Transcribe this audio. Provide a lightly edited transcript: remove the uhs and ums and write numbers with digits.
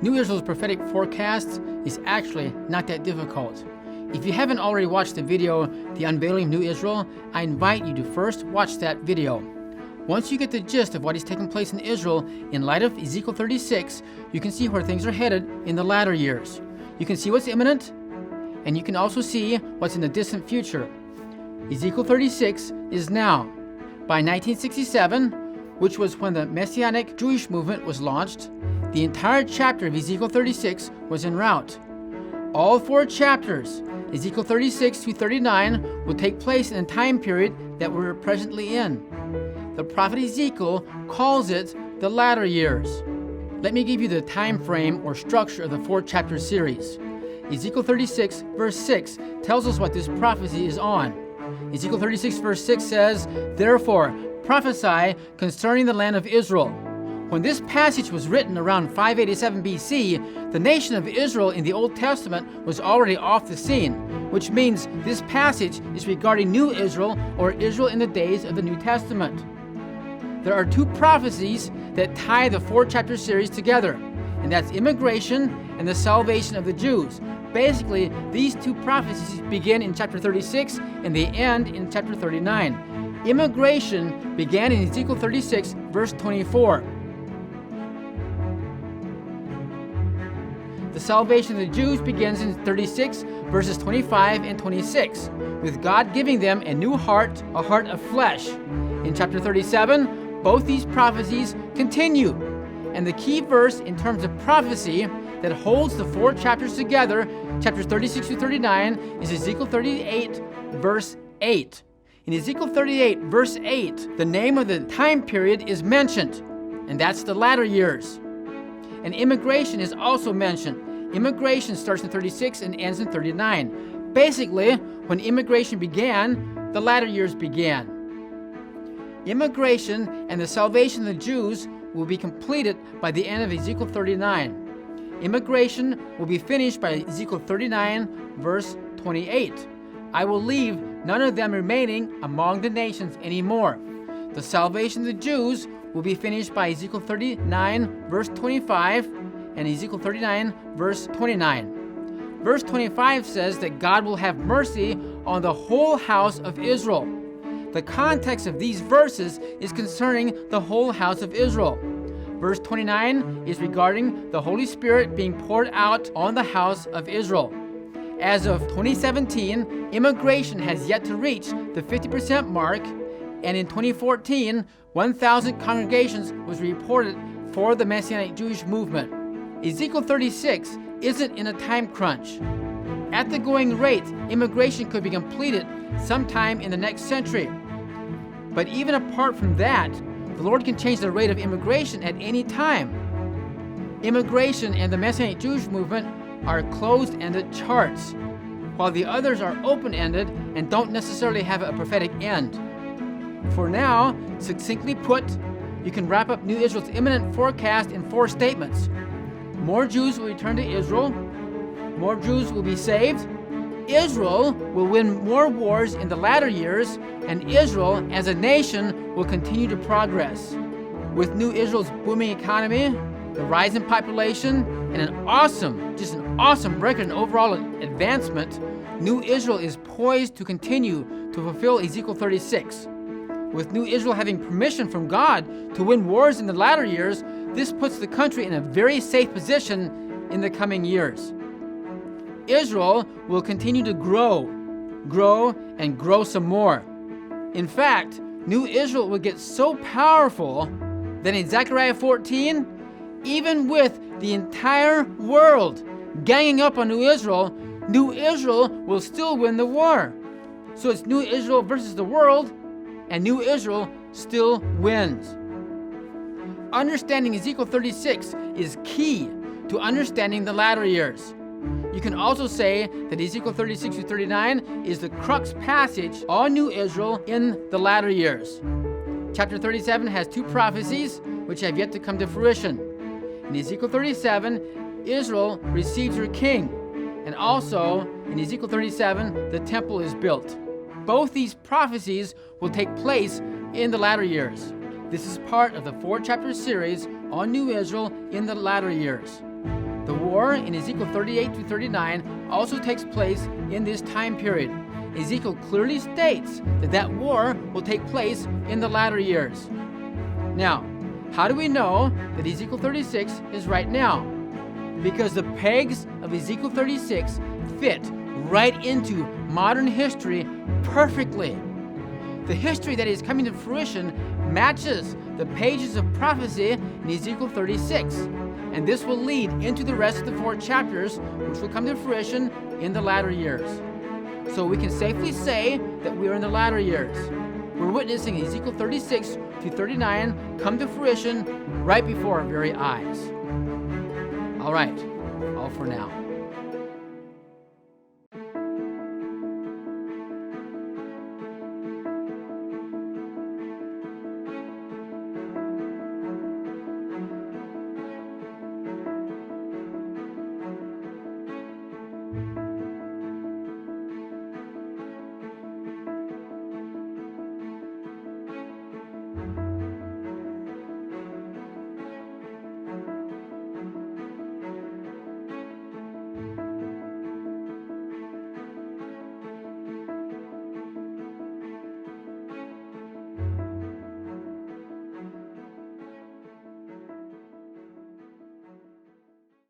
New Israel's prophetic forecast is actually not that difficult. If you haven't already watched the video, The Unveiling of New Israel, I invite you to first watch that video. Once you get the gist of what is taking place in Israel in light of Ezekiel 36, you can see where things are headed in the latter years. You can see what's imminent, and you can also see what's in the distant future. Ezekiel 36 is now. By 1967, which was when the Messianic Jewish movement was launched, the entire chapter of Ezekiel 36 was en route. All 4 chapters, Ezekiel 36 through 39, will take place in the time period that we're presently in. The prophet Ezekiel calls it the latter years. Let me give you the time frame or structure of the 4-chapter series. Ezekiel 36 verse 6 tells us what this prophecy is on. Ezekiel 36 verse 6 says, "Therefore prophesy concerning the land of Israel." When this passage was written around 587 BC, the nation of Israel in the Old Testament was already off the scene, which means this passage is regarding New Israel, or Israel in the days of the New Testament. There are 2 prophecies that tie the 4-chapter series together, and that's immigration and the salvation of the Jews. Basically, these 2 prophecies begin in chapter 36 and they end in chapter 39. Immigration began in Ezekiel 36, verse 24. The salvation of the Jews begins in 36, verses 25 and 26, with God giving them a new heart, a heart of flesh. In chapter 37, both these prophecies continue. And the key verse in terms of prophecy that holds the 4 chapters together, chapters 36 to 39, is Ezekiel 38, verse 8. In Ezekiel 38, verse 8, the name of the time period is mentioned, and that's the latter years. And immigration is also mentioned. Immigration starts in 36 and ends in 39. Basically, when immigration began, the latter years began. Immigration and the salvation of the Jews will be completed by the end of Ezekiel 39. Immigration will be finished by Ezekiel 39, verse 28. "I will leave none of them remaining among the nations anymore." The salvation of the Jews will be finished by Ezekiel 39, verse 25, and Ezekiel 39, verse 29. Verse 25 says that God will have mercy on the whole house of Israel. The context of these verses is concerning the whole house of Israel. Verse 29 is regarding the Holy Spirit being poured out on the house of Israel. As of 2017, immigration has yet to reach the 50% mark, and in 2014, 1,000 congregations was reported for the Messianic Jewish movement. Ezekiel 36 isn't in a time crunch. At the going rate, immigration could be completed sometime in the next century. But even apart from that, the Lord can change the rate of immigration at any time. Immigration and the Messianic Jewish movement are closed-ended charts, while the others are open-ended and don't necessarily have a prophetic end. For now, succinctly put, you can wrap up New Israel's imminent forecast in 4 statements. More Jews will return to Israel. More Jews will be saved. Israel will win more wars in the latter years, and Israel as a nation will continue to progress. With New Israel's booming economy, the rise in population, and an awesome record in overall advancement, New Israel is poised to continue to fulfill Ezekiel 36. With New Israel having permission from God to win wars in the latter years, this puts the country in a very safe position in the coming years. Israel will continue to grow, and grow some more. In fact, New Israel will get so powerful that in Zechariah 14, even with the entire world ganging up on New Israel will still win the war. So it's New Israel versus the world, and New Israel still wins. Understanding Ezekiel 36 is key to understanding the latter years. You can also say that Ezekiel 36 to 39 is the crux passage on New Israel in the latter years. Chapter 37 has 2 prophecies which have yet to come to fruition. In Ezekiel 37, Israel receives her king, and also in Ezekiel 37, the temple is built. Both these prophecies will take place in the latter years. This is part of the 4-chapter series on New Israel in the latter years. The war in Ezekiel 38 through 39 also takes place in this time period. Ezekiel clearly states that that war will take place in the latter years. Now, how do we know that Ezekiel 36 is right now? Because the pegs of Ezekiel 36 fit right into modern history perfectly. The history that is coming to fruition matches the pages of prophecy in Ezekiel 36, and this will lead into the rest of the 4 chapters, which will come to fruition in the latter years. So we can safely say that we are in the latter years. We're witnessing Ezekiel 36 through 39 come to fruition right before our very eyes. All right, all for now.